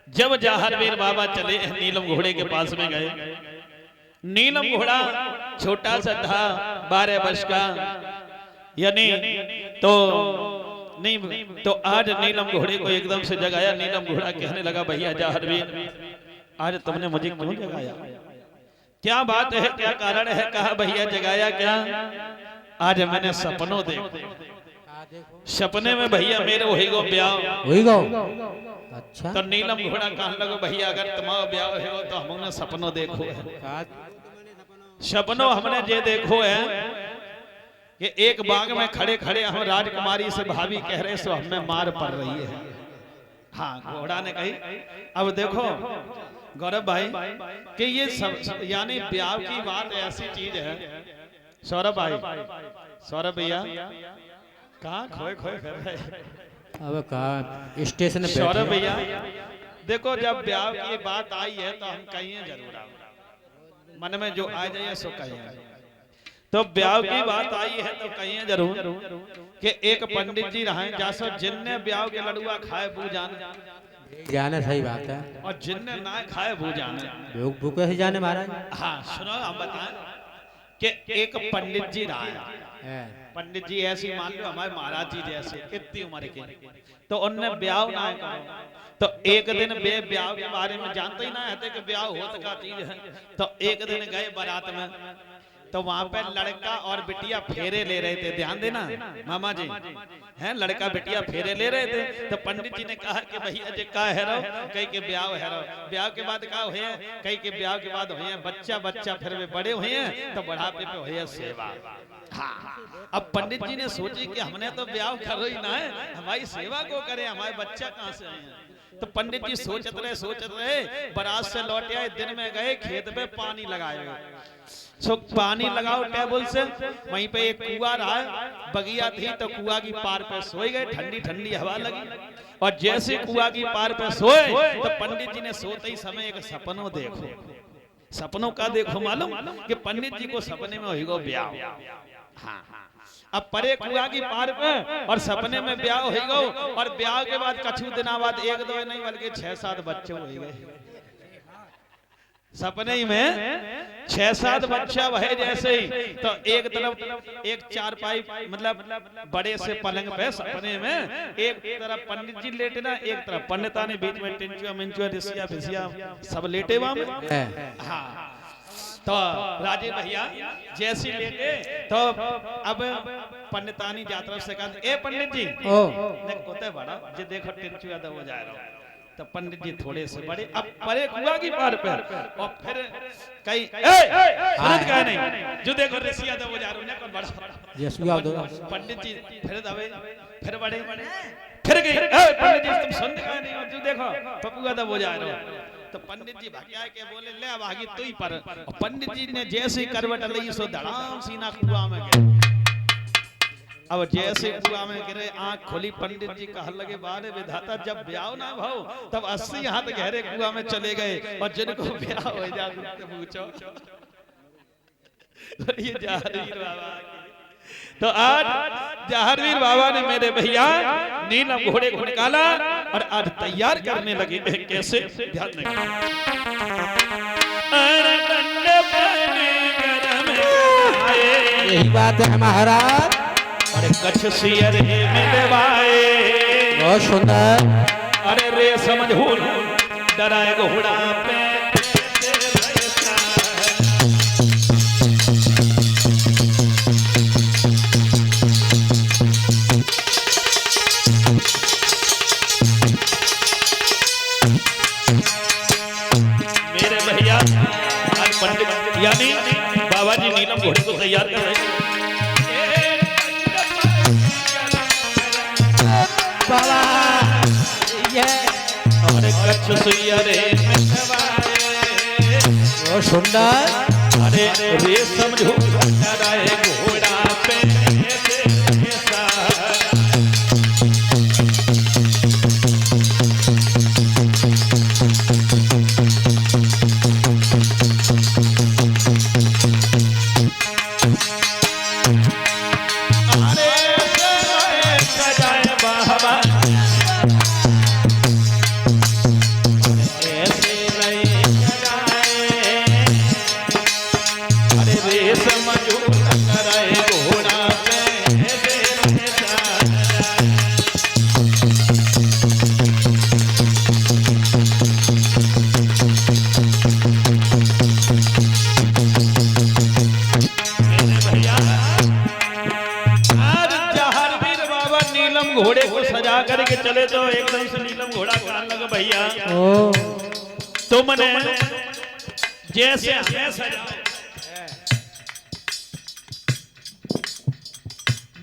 जब जाहरवीर बाबा चले नीलम घोड़े के पास में गए, नीलम घोड़ा छोटा सा था, 12 वर्ष का, यानी तो नहीं तो आज नीलम घोड़े को एकदम से जगाया। नीलम घोड़ा कहने लगा, भैया जाहरवीर, आज तुमने मुझे क्यों जगाया? क्या बात है, क्या कारण है? कहा, भैया जगाया क्या? आज मैंने सपनों देखो, सपने में भैया मेरे वही गो ब्याह। अच्छा, तो नीलम घोड़ा कहने लगा, भैया अगर तुम्हारा ब्याह हो तो हमने सपनों देखो है। सपनों हमने जे देखो है कि एक बाग में खड़े खड़े हम राजकुमारी से भाभी कह रहे सो हमें मार पड़ रही है। हाँ, घोड़ा ने कही, अब देखो गौरव भाई कि ये सब यानी ब्याह की बात ऐसी चीज है। सौरभ भाई, सौरभ भैया कहाँ खोए खोए कर रहे? अब कहा स्टेशन पे। सौरभ भैया देखो, जब ब्याह की बात आई है तो हम कहिए जरूर, मन में जो आ जाए सो कहिए। तो ब्याह की बात आई है तो कहिए जरूर कि एक पंडित जी रहे जैसा जिनने ब्याह के लड़ुआ खाए वो जाने, सही बात है, और जिनने ना खाए वो जाने। वो कैसे जाने महाराज? हाँ सुनो, हम बताएं कि एक पंडित जी रहा। पंडित जी ऐसी मान लो हमारे महाराज जी जैसे इतनी उम्र के, तो उनने ब्याह ना करो तो एक दिन ब्याह के बारे में जानते ही ना है कि ब्याह होता क्या चीज है। तो एक दिन गए बारात में, तो वहां पे लड़का और बिटिया फेरे ले रहे थे। ध्यान देना मामा जी, हैं लड़का बिटिया फेरे ले रहे थे। तो पंडित जी ने कहा कि भैया जी का है रो? कहीं के ब्याह है रो। ब्याह के बाद का हुए? कहीं के ब्याह के बाद हुए बच्चा बच्चा, फिर वे बड़े हुए हैं तो बुढ़ापे पे हुए सेवा। हाँ, अब पंडित जी ने सोची कि हमने तो ब्याह करो ही ना है, हमारी सेवा को करे, हमारे बच्चा कहाँ से आए हैं? तो पंडित जी सोचते रहे, बारात से लौटे आए, दिन में गए खेत पे पानी लगाए। सो पानी लगाओ टेबल से, वहीं पे एक कुआं रहा, बगिया थी, तो कुआं की पार पे सोए गए। ठंडी ठंडी हवा लगी, और जैसे कुआं की पार पे सोए तो पंडित जी ने सोते ही समय एक सपनों देखो। सपनों का देखो मालूम कि पंडित जी को सपने में होगा ब्याह। हाँ, अब परे कुआं की पार पे और सपने में ब्याह हो गो, और ब्याह के बाद कछु दिना बाद एक दो नहीं बल्कि 6-7 बच्चे हो गए। सपने ही में 6-7 बच्चा वहे जैसे ही। तो एक तरफ एक चारपाई मतलब बड़े से पलंग पे सपने में एक तरफ पंडित जी लेटे ना, एक तरफ पंडिता ने बीच में टिंचुआ मिंचुआ रिसिया फिसिया सब लेटे वहां में। हाँ, तो राजे भैया जैसी लेटे तो अब पंडितानी यात्रा से कहा, ए पंडित जी होते बड़ा जे देखो टिंचुआ दब हो जा रहा। तो पंडित जी थोड़े से बड़े, अब परे कुआं की पार पे, और फिर कहीं सूरज का नहीं जो देखो रसिया दब हो जा रहा है बड़ा। पंडित जी फिर दबे, फिर बड़े, फिर गई, पंडित जी तुम सुन का नहीं, जो देखो पपुआ दब हो जा रहा है। तो पंडित जी भगिया के बोले, ले अब आगे तू ही पर। पंडित जी ने जैसे ही करवट ली सो धड़ाम सीना कुआं में गए। अब जैसे कुआं में गिरे, आंख खोली, पंडित जी कहने लगे, बारे विधाता जब ब्याह ना भाव तब 80 हाथ गहरे कुआं में चले गए, और जिनको ब्याह हो जाए पूछो। ये जाहरवीर बाबा, तो आज जाहरवीर बाबा ने मेरे भैया नीलम घोड़े को निकाला और आज तैयार करने लगे। कैसे? ध्यान यही बात है महाराज। अरे कच्छ सियर मिलवाए, बहुत सुंदर। अरे रेशम झूल डराए घोड़ा पे। मेरे भैया आज पंडित यानी बाबा जी नीलम घोड़े को तैयार कर रहे हैं। अरे कच्छ सुइयारे बहुत सुंदर। अरे रेशम झूल डराए घोड़ा पे। नीलम घोड़ा कहने लगा भैया ओ तुमने जैसे हमें सजाओ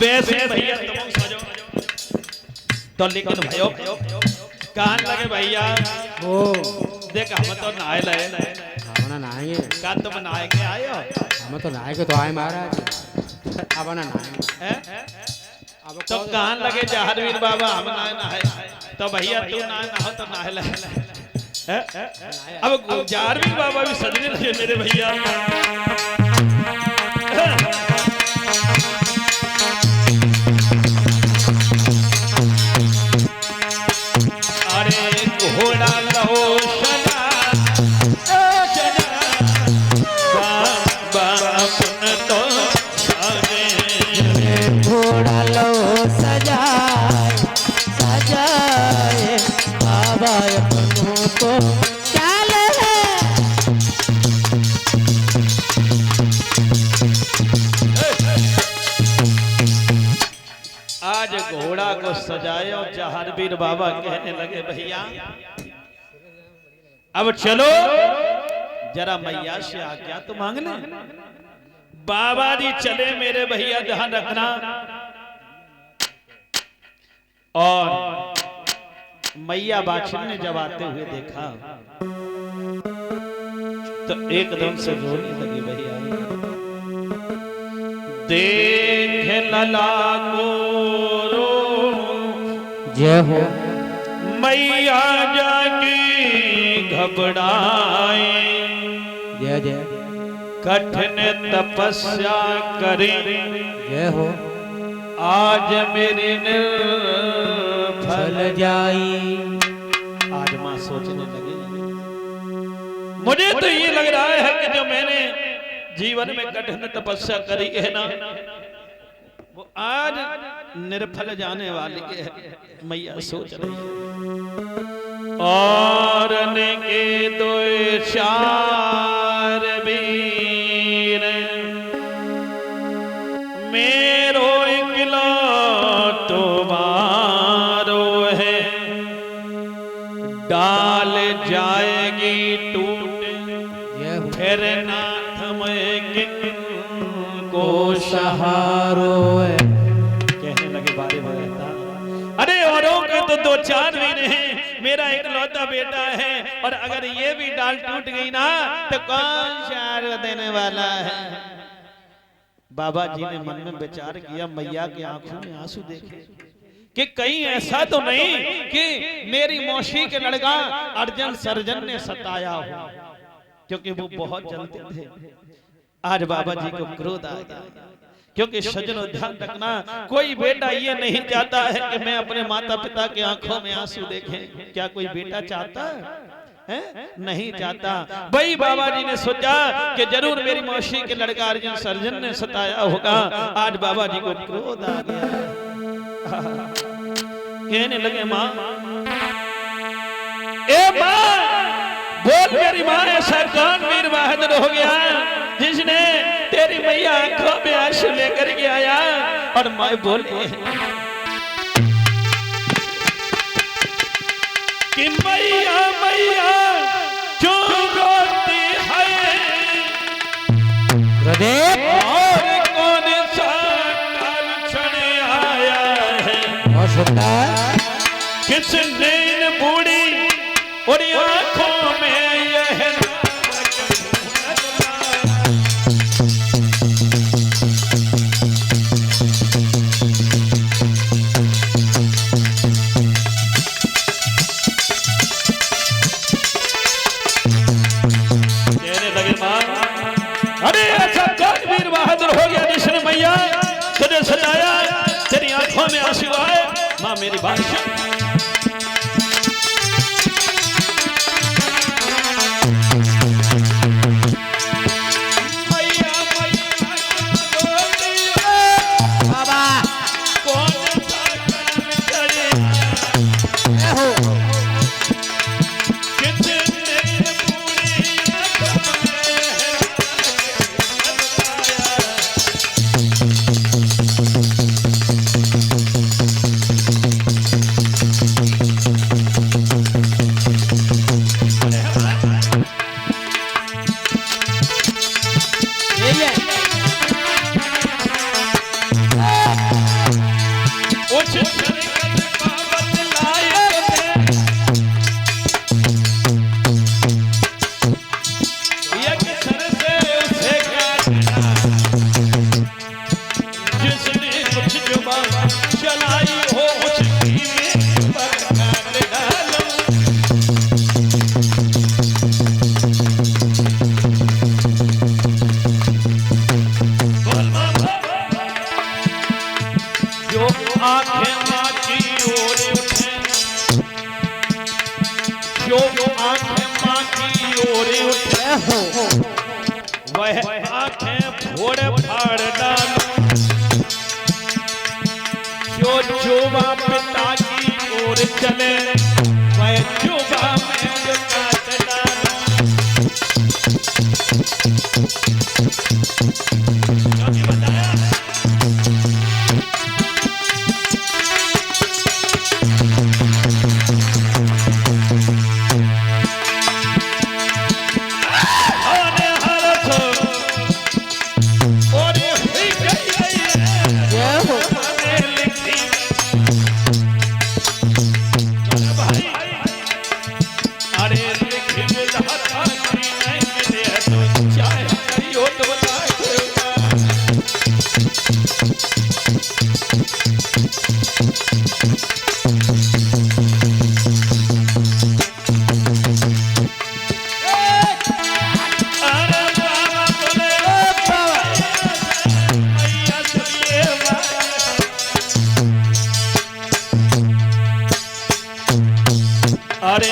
वैसे भैया तुम सजो। तो लेकिन भयो कहने लगे भैया ओ देख हम तो नहाए लए अपना नहाएंगे का तुम नहाए के आए हो हम तो नहाएंगे तो आए महाराज अपना नहाएंगे हैं? तो कहने लगे जहारवीर बाबा हम नहाए तो भैया तू नहाओ तो नहाए लए अब जहारवीर बाबा भी सजने लगे मेरे भैया। अरे घोड़ा लो सजा बाबा अपन तो घोड़ा लो सजाए सजाए बाबा अपनों को चाल है। आज घोड़ा को सजाए और जहारवीर बाबा कहने लगे भैया अब चलो जरा मैया से आज्ञा तो मांग ले। बाबा जी चले मेरे भैया ध्यान रखना। और मैया बाछिन ने जब आते हुए देखा तो एकदम से रोने लगी भैया देख लला को रो जय हो मैया जाके घबराए जय जय कठिन तपस्या करे जय हो आज मेरी फल जाई। आज माँ सोचने लगी मुझे तो ये लग रहा है कि जो मैंने जीवन में कठिन तपस्या करी है ना वो आज निर्फल जाने वाली है। मैया सोच रही है और के दो चार वीर मेरो इकलो तुम्हारो है डाल जाएगी टूट जय हो फिर ना को सहारो है। कहने लगे बारे बता अरे औरों के तो दो चार वीर हैं मेरा इकलौता बेटा है और अगर ये भी डाल टूट गई ना तो कौन चार देने वाला है। बाबा जी ने मन में विचार किया मैया की आंखों में आंसू देखे कि कहीं ऐसा तो नहीं कि मेरी मौसी के लड़का अर्जन सर्जन ने सताया हो क्योंकि वो बहुत जलते थे। आज बाबा जी को क्रोध आ गया क्योंकि सज्जनों ध्यान रखना कोई बेटा ये नहीं चाहता है कि मैं अपने माता पिता की आंखों में आंसू देखे। क्या कोई बेटा चाहता है? नहीं चाहता। वही बाबा जी ने सोचा कि जरूर मेरी मौसी के लड़का अर्जुन सर्जन ने सताया होगा। आज बाबा जी को क्रोध आ गया कहने लगे माँ ए माँ बोल मेरी माँ ऐसा कौन वीर बहादुर हो गया जिसने तेरी मैया आंखों में आंसू लेकर के आया। और मैं बोले कि मैया मैया क्यों रोती है और कौन सा काल क्षण आया है और सुंदर किसने बूढ़ी और आंखों में यह अरे ऐसा कौन वीर बहादुर हो गया जिसने मैया तुझे सजाया तेरी आंखों में आंसू आए। माँ मेरी बात सुन जो आंखें माँ की ओर उठे वह आंखें फोड़े फाड़ डालो, जो जुबा पिता की ओर चले वह जुबा में जो काट डालो। क्योंकि बताया अरे